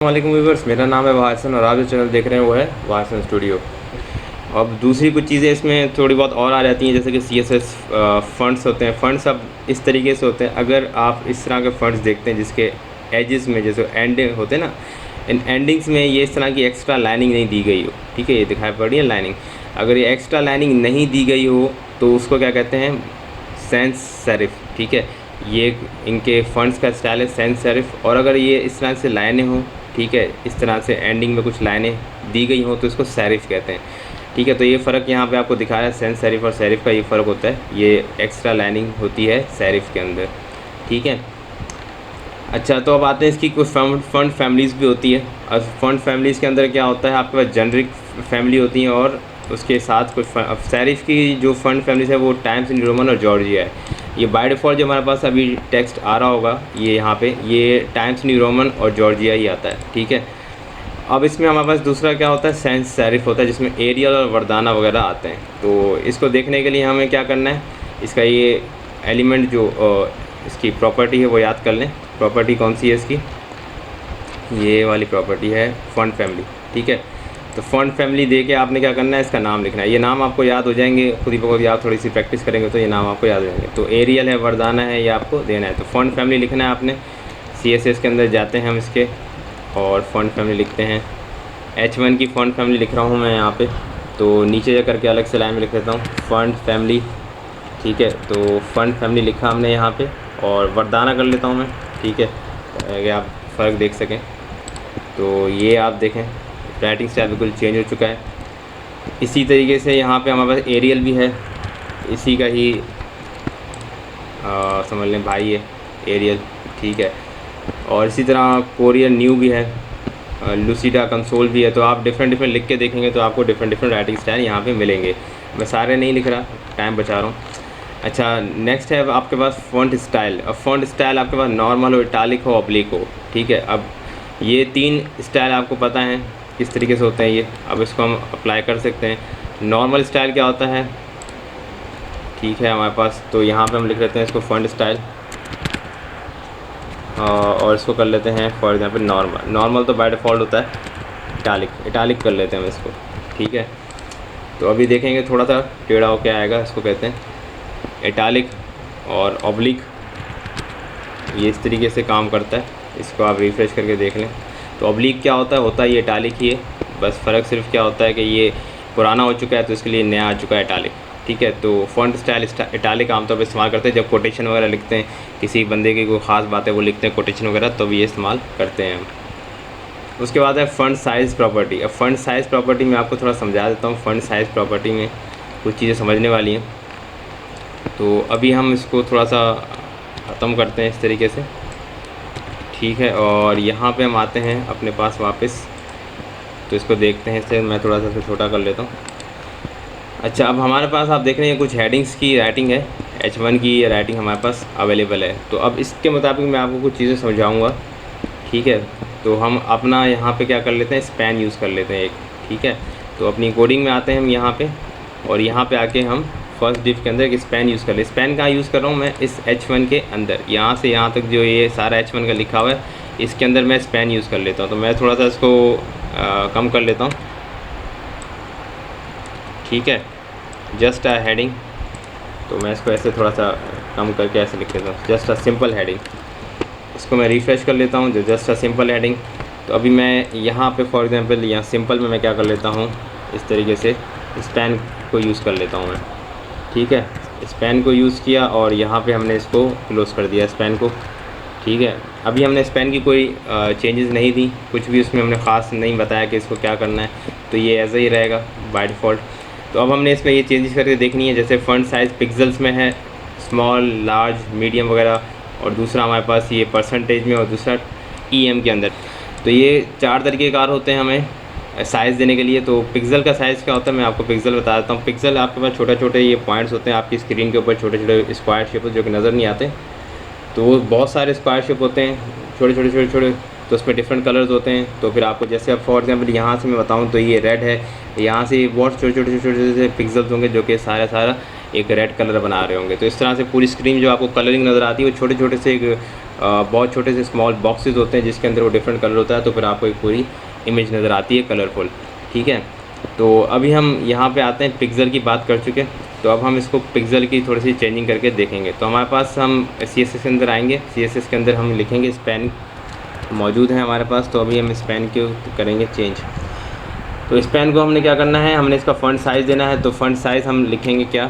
वालेकुम व्यूवर्स, मेरा नाम है वाहसन और आप जो चैनल देख रहे हैं वो है वाहसन स्टूडियो। अब दूसरी कुछ चीज़ें इसमें थोड़ी बहुत और आ जाती हैं, जैसे कि CSS फ़ंड्स होते हैं। फ़ंड्स अब इस तरीके से होते हैं, अगर आप इस तरह के फ़ंड्स देखते हैं जिसके एजेस में जैसे एंड होते हैं ना, इन एंडिंग्स में ये इस तरह की एक्स्ट्रा लाइनिंग नहीं दी गई हो, ठीक है, ये दिखाई पड़ रही है लाइनिंग। अगर ये एक्स्ट्रा लाइनिंग नहीं दी गई हो तो उसको क्या कहते हैं, सैंस सेरिफ, ठीक है। ये इनके फ़ंड्स का स्टाइल है सैंस सेरिफ। और अगर ये इस तरह से लाइनें हों, ठीक है, इस तरह से एंडिंग में कुछ लाइनें दी गई हों तो इसको सेरिफ कहते हैं, ठीक है। तो ये फ़र्क यहाँ पे आपको दिखा रहा है, सैंस सेरिफ और सेरिफ का ये फ़र्क होता है। ये एक्स्ट्रा लाइनिंग होती है सेरिफ के अंदर, ठीक है। अच्छा, तो अब आते हैं इसकी कुछ फ़ंड फैमिलीज़ भी होती है। और फ़ंड फैमिलीज़ के अंदर क्या होता है, आपके पास जेनरिक फैमिली होती हैं और उसके साथ कुछ सेरिफ की जो फ़ंड फैमिलीज़ है वो टाइम्स न्यू रोमन और जॉर्जिया है। ये बाय डिफ़ॉल्ट जो हमारे पास अभी टेक्स्ट आ रहा होगा, ये यहाँ पे ये टाइम्स न्यू रोमन और जॉर्जिया ही आता है, ठीक है। अब इसमें हमारे पास दूसरा क्या होता है, सैंस सेरिफ होता है, जिसमें एरियल और वर्दाना वगैरह आते हैं। तो इसको देखने के लिए हमें क्या करना है, इसका ये एलिमेंट जो इसकी प्रॉपर्टी है वो याद कर लें। प्रॉपर्टी कौन सी है इसकी, ये वाली प्रॉपर्टी है फ़ंड फैमिली, ठीक है। तो फ़ंड फैमिली दे के आपने क्या करना है, इसका नाम लिखना है। ये नाम आपको याद हो जाएंगे खुद ही बहुत, आप थोड़ी सी प्रैक्टिस करेंगे तो ये नाम आपको याद हो जाएंगे। तो एरियल है, वर्दाना है, ये आपको देना है। तो फ़ंड फैमिली लिखना है आपने। CSS के अंदर जाते हैं हम इसके और फ़ंड फैमिली लिखते हैं। H1 की फ़ंड फैमिली लिख रहा हूँ मैं यहाँ पे, तो नीचे जा करके अलग से लाइन में लिख देता हूँ फ़ंड फैमिली, ठीक है। तो फ़ंड फैमिली लिखा हमने यहाँ पे और वर्दाना कर लेता हूँ मैं, ठीक है, ताकि आप फ़र्क देख सकें। तो ये आप देखें राइटिंग स्टाइल बिल्कुल चेंज हो चुका है। इसी तरीके से यहाँ पे हमारे पास एरियल भी है, इसी का ही समझ लें भाई है एरियल, ठीक है। और इसी तरह कोरियर न्यू भी है, लूसीडा कंसोल भी है। तो आप डिफरेंट लिख के देखेंगे तो आपको डिफरेंट राइटिंग स्टाइल यहाँ पे मिलेंगे। मैं सारे नहीं लिख रहा, टाइम बचा रहा हूँ। अच्छा, नेक्स्ट है आपके पास फ़ॉन्ट स्टाइल। अब फ़ॉन्ट स्टाइल आपके पास नॉर्मल हो, इटालिक हो, ऑब्लिक हो, ठीक है। अब ये 3 स्टाइल आपको पता है किस तरीके से होते हैं ये। अब इसको हम अप्लाई कर सकते हैं। नॉर्मल स्टाइल क्या होता है, ठीक है, हमारे पास तो यहाँ पे हम लिख लेते हैं इसको फ़ॉन्ट स्टाइल और इसको कर लेते हैं फॉर एग्जांपल नॉर्मल। नॉर्मल तो बाय डिफ़ॉल्ट होता है इटालिक कर लेते हैं हम इसको, ठीक है। तो अभी देखेंगे थोड़ा सा टेढ़ा हो के आएगा, इसको कहते हैं इटालिक। और ऑब्लिक ये इस तरीके से काम करता है, इसको आप रिफ़्रेश करके देख लें। तो ऑब्लिक क्या होता है ये इटालिक ही है, बस फ़र्क सिर्फ क्या होता है कि ये पुराना हो चुका है तो इसके लिए नया आ चुका है इटालिक, ठीक है। तो फ़ॉन्ट स्टाइल इटालिक आमतौर पर इस्तेमाल करते हैं जब कोटेशन वगैरह लिखते हैं, किसी बंदे की कोई ख़ास बात है वो लिखते हैं कोटेशन वगैरह, तो भी ये इस्तेमाल करते हैं हम। उसके बाद है फ़ॉन्ट साइज़ प्रॉपर्टी। अब फ़ॉन्ट साइज़ प्रॉपर्टी में आपको थोड़ा समझा देता हूँ। फ़ॉन्ट साइज़ प्रॉपर्टी में कुछ चीज़ें समझने वाली हैं, तो अभी हम इसको थोड़ा सा ख़त्म करते हैं इस तरीके से, ठीक है। और यहाँ पे हम आते हैं अपने पास वापस, तो इसको देखते हैं। इससे मैं थोड़ा सा इसे छोटा कर लेता हूँ। अच्छा, अब हमारे पास आप देख रहे हैं कुछ हेडिंग्स की राइटिंग है, H1 की ये राइटिंग हमारे पास अवेलेबल है। तो अब इसके मुताबिक मैं आपको कुछ चीज़ें समझाऊँगा, ठीक है। तो हम अपना यहाँ पे क्या कर लेते हैं, स्पैन यूज़ कर लेते हैं एक, ठीक है। तो अपनी कोडिंग में आते हैं हम यहाँ पे, और यहाँ पे आके हम फर्स्ट डिफ के अंदर एक स्पैन यूज़ कर ले। स्पैन कहाँ यूज़ कर रहा हूँ मैं, इस H1 के अंदर, यहाँ से यहाँ तक जो ये सारा H1 का लिखा हुआ है इसके अंदर मैं स्पैन यूज़ कर लेता हूँ। तो मैं थोड़ा सा इसको कम कर लेता हूँ, ठीक है, जस्ट अ हेडिंग। तो मैं इसको ऐसे थोड़ा सा कम करके ऐसे लिख लेता हूँ, जस्ट अ सिंपल हेडिंग। इसको मैं रिफ़्रेश कर लेता हूँ, जो जस्ट अ सिंपल हेडिंग। तो अभी मैं यहाँ पे फॉर एग्जांपल यहाँ सिंपल में मैं क्या कर लेता हूँ, इस तरीके से स्पैन को यूज़ कर लेता हूँ मैं, ठीक है। स्पैन को यूज़ किया और यहाँ पे हमने इसको क्लोज़ कर दिया स्पैन को, ठीक है। अभी हमने स्पैन की कोई चेंजेस नहीं दी, कुछ भी उसमें हमने ख़ास नहीं बताया कि इसको क्या करना है, तो ये ऐसा ही रहेगा बाय डिफ़ॉल्ट। तो अब हमने इसमें ये चेंजेस करके देखनी है, जैसे फ़ॉन्ट साइज़ पिक्सेल्स में है, स्मॉल, लार्ज, मीडियम वगैरह, और दूसरा हमारे पास ये परसेंटेज में, और दूसरा EM के अंदर। तो ये 4 तरीक़ेकार होते हैं हमें साइज़ देने के लिए। तो पिक्सल का साइज़ क्या होता है, मैं आपको पिक्सल बता देता हूँ। पिक्सल आपके पास छोटे छोटे ये पॉइंट्स होते हैं आपकी स्क्रीन के ऊपर, छोटे छोटे स्क्वायर शेप जो कि नज़र नहीं आते। तो वो बहुत सारे स्क्वायर शेप होते हैं, छोटे, तो उसमें डिफरेंट कलर्स होते हैं। तो फिर आपको जैसे अब फॉर एग्जांपल यहाँ से मैं बताऊँ तो ये रेड है, यहाँ से बहुत छोटे से पिक्सल्स होंगे जो कि सारा एक रेड कलर बना रहे होंगे। तो इस तरह से पूरी स्क्रीन जो आपको कलरिंग नज़र आती है वो छोटे से एक बहुत छोटे से स्मॉल बॉक्सेस होते हैं जिसके अंदर वो डिफरेंट कलर होता है, तो फिर आपको एक पूरी इमेज नज़र आती है कलरफुल। ठीक है, तो अभी हम यहाँ पे आते हैं, पिक्सल की बात कर चुके, तो अब हम इसको पिक्सल की थोड़ी सी चेंजिंग करके देखेंगे। तो हमारे पास हम CSS के अंदर आएंगे, CSS के अंदर हम लिखेंगे स्पैन मौजूद है हमारे पास, तो अभी हम स्पैन को करेंगे चेंज। तो स्पैन को हमने क्या करना है, हमने इसका फ़ॉन्ट साइज़ देना है। तो फ़ॉन्ट साइज़ हम लिखेंगे क्या,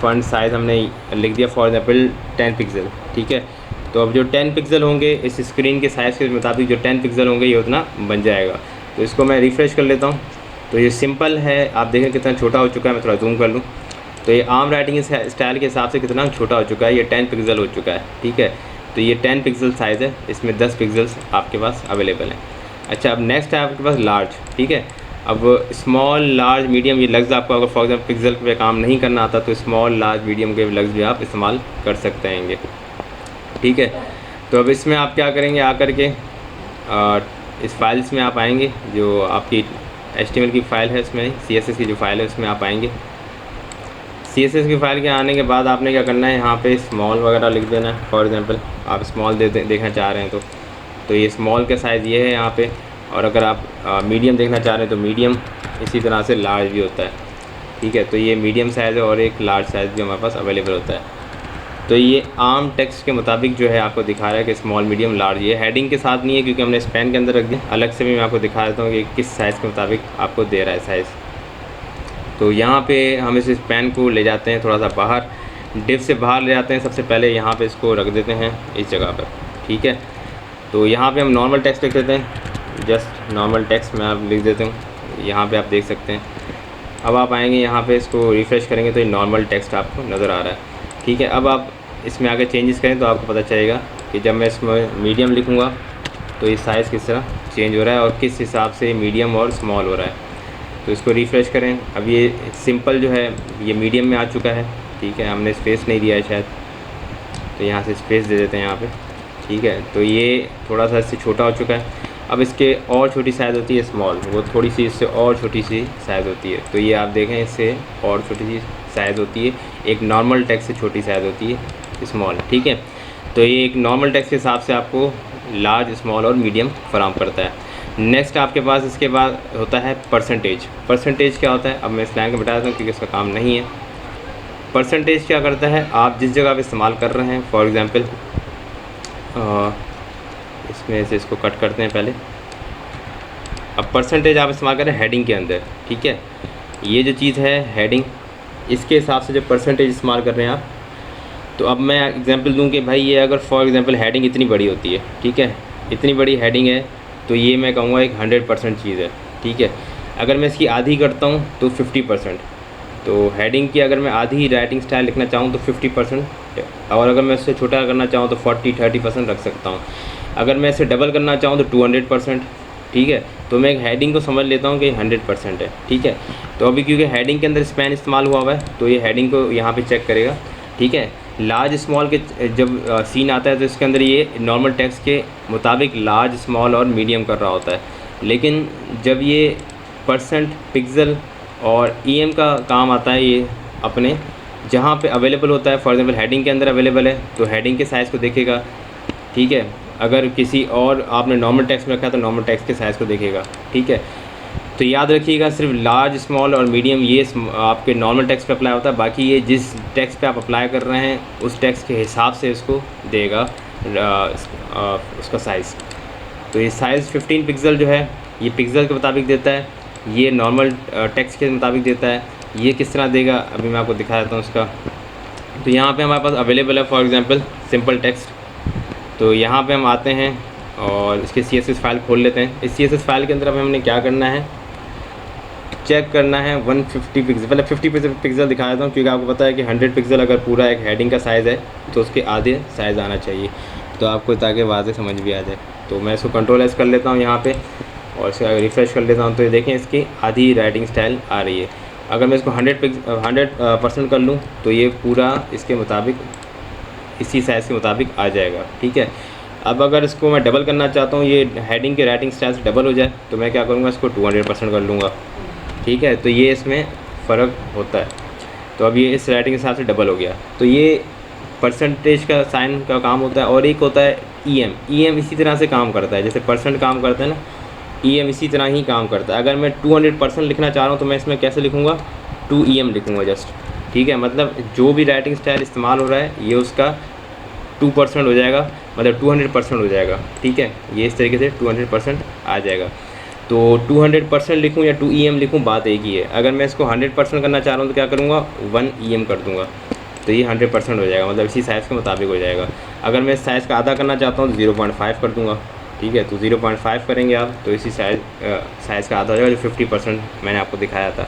फ़ॉन्ट साइज़ हमने लिख दिया फॉर एग्जाम्पल 10 पिक्सल। ठीक है, तो अब जो 10 पिक्सल होंगे इस स्क्रीन के साइज़ के मुताबिक जो 10 पिक्सल होंगे ये उतना बन जाएगा। तो इसको मैं रिफ़्रेश कर लेता हूँ। तो ये सिंपल है, आप देखें कितना छोटा हो चुका है। मैं थोड़ा जूम कर लूँ तो ये आम राइटिंग स्टाइल के हिसाब से कितना छोटा हो चुका है, ये 10 पिक्सल हो चुका है। ठीक है, तो ये 10 पिक्सल साइज़ है, इसमें 10 पिक्सल्स आपके पास अवेलेबल हैं। अच्छा, अब नेक्स्ट है आपके पास लार्ज। ठीक है, अब स्मॉल लार्ज मीडियम ये लफ्ज़ आपको अगर फॉर एग्जाम्पल पिक्सल पे काम नहीं करना आता तो स्मॉल लार्ज मीडियम के लफ्ज़ भी आप इस्तेमाल कर सकते हैंगे। ठीक है, तो अब इसमें आप क्या करेंगे, आकर के इस फाइल्स में आप आएंगे, जो आपकी HTML की फ़ाइल है इसमें, CSS की जो फाइल है उसमें आप आएंगे। CSS की फ़ाइल के आने के बाद आपने क्या करना है, यहाँ पे स्मॉल वगैरह लिख देना है। फॉर एग्जांपल आप स्मॉल देखना चाह रहे हैं तो ये स्मॉल का साइज़ ये है यहाँ पे, और अगर आप मीडियम देखना चाह रहे हैं तो मीडियम, इसी तरह से लार्ज भी होता है। ठीक है, तो ये मीडियम साइज़ है और एक लार्ज साइज़ भी हमारे पास अवेलेबल होता है। तो ये आम टेक्स्ट के मुताबिक जो है आपको दिखा रहा है कि स्मॉल मीडियम लार्ज। ये हेडिंग के साथ नहीं है क्योंकि हमने स्पैन के अंदर रख दिया। अलग से भी मैं आपको दिखा देता हूँ कि किस साइज़ के मुताबिक आपको दे रहा है साइज़। तो यहाँ पे हम इस स्पैन को ले जाते हैं थोड़ा सा बाहर, डिव से बाहर ले जाते हैं। सबसे पहले यहाँ पे इसको रख देते हैं इस जगह पर। ठीक है, तो यहाँ पे हम नॉर्मल टेक्स्ट लिख देते हैं, जस्ट नॉर्मल टेक्स्ट मैं आप लिख देता हूँ। यहाँ पे आप देख सकते हैं। अब आप आएंगे यहाँ पे, इसको रिफ़्रेश करेंगे तो ये नॉर्मल टेक्स्ट आपको नज़र आ रहा है। ठीक है, अब आप इसमें आगे चेंजेस करें तो आपको पता चलेगा कि जब मैं इसमें मीडियम लिखूँगा तो ये साइज़ किस तरह चेंज हो रहा है और किस हिसाब से मीडियम और स्मॉल हो रहा है। तो इसको रिफ़्रेश करें। अब ये सिंपल जो है ये मीडियम में आ चुका है। ठीक है, हमने स्पेस नहीं दिया है शायद, तो यहाँ से स्पेस दे देते हैं यहाँ पे। ठीक है, तो ये थोड़ा सा इससे छोटा हो चुका है। अब इसके और छोटी साइज़ होती है स्मॉल, वो थोड़ी सी इससे और छोटी सी साइज़ होती है। तो ये आप देखें, इससे और छोटी सी साइज़ होती है। एक नॉर्मल टेक्स्ट से छोटी साइज़ होती है स्मॉल। ठीक है, तो ये एक नॉर्मल टेक्स्ट के हिसाब से आपको लार्ज, स्मॉल और मीडियम फराहम करता है। नेक्स्ट आपके पास इसके बाद होता है परसेंटेज। परसेंटेज क्या होता है, अब मैं इस लाइन को बता देता हूँ क्योंकि इसका काम नहीं है। परसेंटेज क्या करता है, आप जिस जगह पे इस्तेमाल कर रहे हैं, फॉर एग्ज़ाम्पल इसमें से इसको कट करते हैं पहले। अब परसेंटेज आप इस्तेमाल करें हेडिंग के अंदर। ठीक है, ये जो चीज़ है हेडिंग, इसके हिसाब से जब परसेंटेज इस्तेमाल कर रहे हैं आप, तो अब मैं एग्जांपल दूं कि भाई ये अगर फॉर एग्जांपल हेडिंग इतनी बड़ी होती है, ठीक है, इतनी बड़ी हेडिंग है, तो ये मैं कहूँगा एक 100% चीज़ है। ठीक है, अगर मैं इसकी आधी करता हूँ तो 50%। तो हेडिंग की अगर मैं आधी राइटिंग स्टाइल लिखना चाहूँ तो 50%, और अगर मैं इससे छोटा करना चाहूँ तो 40-30% रख सकता हूँ। अगर मैं इसे डबल करना चाहूँ तो 200%। ठीक है, तो मैं एक हेडिंग को समझ लेता हूँ कि 100% है। ठीक है, तो अभी क्योंकि हेडिंग के अंदर स्पैन इस्तेमाल हुआ है तो ये हेडिंग को यहाँ पे चेक करेगा। ठीक है, लार्ज स्मॉल के जब सीन आता है तो इसके अंदर ये नॉर्मल टेक्स्ट के मुताबिक लार्ज, स्मॉल और मीडियम कर रहा होता है। लेकिन जब ये परसेंट, पिक्सल और EM का काम आता है, ये अपने जहाँ पे अवेलेबल होता है, फॉर एग्जांपल हेडिंग के अंदर अवेलेबल है तो हेडिंग के साइज़ को देखेगा। ठीक है, अगर किसी और आपने नॉर्मल टेक्स्ट में रखा है तो नॉर्मल टेक्स्ट के साइज़ को देखेगा। ठीक है, तो याद रखिएगा सिर्फ लार्ज, स्मॉल और मीडियम ये आपके नॉर्मल टेक्स्ट पे अप्लाई होता है। बाकी ये जिस टेक्स्ट पे आप अप्लाई कर रहे हैं उस टेक्स्ट के हिसाब से इसको देगा उसका साइज़। तो ये साइज़ 15 पिक्सल जो है ये पिक्सल के मुताबिक देता है, ये नॉर्मल टेक्स्ट के मुताबिक देता है। ये किस तरह देगा अभी मैं आपको दिखा देता हूँ उसका। तो यहाँ पे हमारे पास अवेलेबल है फॉर एग्जांपल सिंपल टेक्स्ट। तो यहाँ पे हम आते हैं और इसके CSS फाइल खोल लेते हैं। इस CSS फाइल के अंदर अब हमने क्या करना है, चेक करना है 150 पिक्सल। पहले 50 पिक्सल दिखा देता हूँ क्योंकि आपको पता है कि 100 पिक्सल अगर पूरा एक हेडिंग का साइज़ है तो उसके आधे साइज़ आना चाहिए, तो आपको ताकि वाज़े समझ भी आ जाए। तो मैं इसको Ctrl+S कर लेता हूँ यहाँ पे और इसका रिफ़्रेश कर लेता हूँ तो ये देखें इसकी आधी राइटिंग स्टाइल आ रही है। अगर मैं इसको 100% कर लूँ तो ये पूरा इसके मुताबिक, इसी साइज़ के मुताबिक आ जाएगा। ठीक है, अब अगर इसको मैं डबल करना चाहता हूँ, ये हेडिंग के राइटिंग स्टाइल से डबल हो जाए, तो मैं क्या करूँगा, इसको 200% कर लूँगा। ठीक है, तो ये इसमें फ़र्क होता है। तो अब ये इस राइटिंग के हिसाब से डबल हो गया। तो ये परसेंटेज का साइन का काम होता है, और एक होता है EM इसी तरह से काम करता है, जैसे परसेंट काम करता है ना, EM इसी तरह ही काम करता है। अगर मैं 200% लिखना चाह रहा हूँ तो मैं इसमें कैसे लिखूँगा, 2EM लिखूँगा जस्ट, ठीक है। मतलब जो भी राइटिंग स्टाइल इस्तेमाल हो रहा है ये उसका 2% हो जाएगा, मतलब 200% हो जाएगा, ठीक है। ये इस तरीके से 200% आ जाएगा। तो 200% लिखूँ या 2EM लिखूँ, बात एक ही है। अगर मैं इसको 100% करना चाह रहा हूँ तो क्या करूँगा, 1EM कर दूँगा, तो ये 100% हो जाएगा, मतलब इसी साइज़ के मुताबिक हो जाएगा। अगर मैं इस साइज़ का आधा करना चाहता हूँ तो 0.5 कर दूँगा, ठीक है। तो 0.5 करेंगे आप तो इसी साइज़ का आधा हो जाएगा, जो 50% मैंने आपको दिखाया था।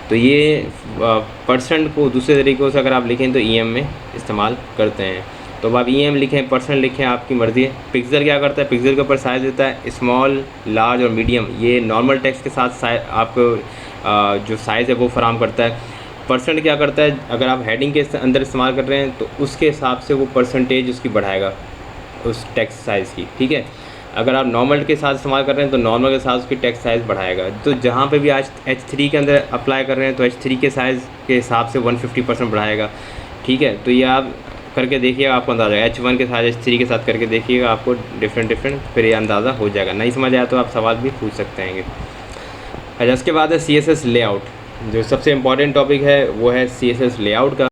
तो ये परसेंट को दूसरे तरीक़ों से अगर आप लिखें तो EM में इस्तेमाल करते हैं। तो अब आप EM लिखें, परसेंट लिखें, आपकी मर्ज़ी है। पिक्सल क्या करता है, पिक्सल के ऊपर साइज़ देता है स्मॉल, लार्ज और मीडियम, ये नॉर्मल टेक्स्ट के साथ आपको जो साइज़ है वो फराहम करता है। परसेंट क्या करता है, अगर आप हेडिंग के अंदर इस्तेमाल कर रहे हैं तो उसके हिसाब से वो परसेंटेज उसकी बढ़ाएगा उस टेक्स्ट साइज़ की, ठीक है। अगर आप नॉर्मल के साथ इस्तेमाल कर रहे हैं तो नॉर्मल के साथ उसकी टेक्स्ट साइज़ बढ़ाएगा। तो जहाँ पे भी आज H3 के अंदर अप्लाई कर रहे हैं तो H3 के साइज़ के हिसाब से 150% बढ़ाएगा, ठीक है। तो ये आप करके देखिएगा, आपको अंदाज़ा आएगा। H1 के साथ H3 के साथ करके देखिएगा, आपको डिफरेंट फिर ये अंदाज़ा हो जाएगा। नहीं समझ आया तो आप सवाल भी पूछ सकते हैं। अच्छा, इसके बाद है CSS लेआउट। जो सबसे इम्पॉर्टेंट टॉपिक है वो है CSS लेआउट का।